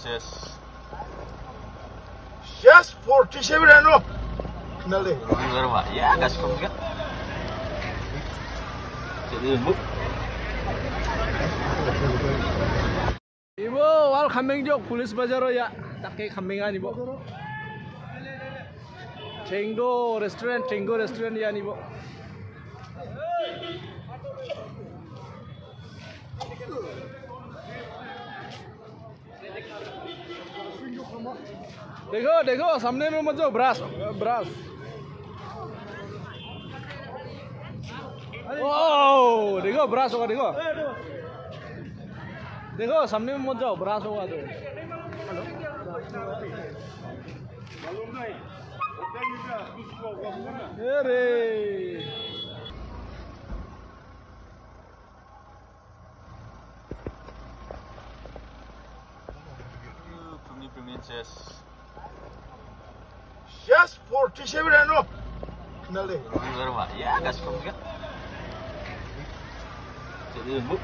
Princess. Just 47 ano? Khyndai. Ya, kasih kamu kan? Jadi muk. Ibu, wal kambing jok pulis bazaro ya. Tak kambingan ibu. Tenggo restaurant ya ibu. देखो सामने में मत जाओ ब्रास ओ देखो ब्रास होगा देखो सामने में मत जाओ ब्रास होगा तो अरे Princess. Just 47 ano? Khyndai. Ya, kasih kamu kan? Jadi muk.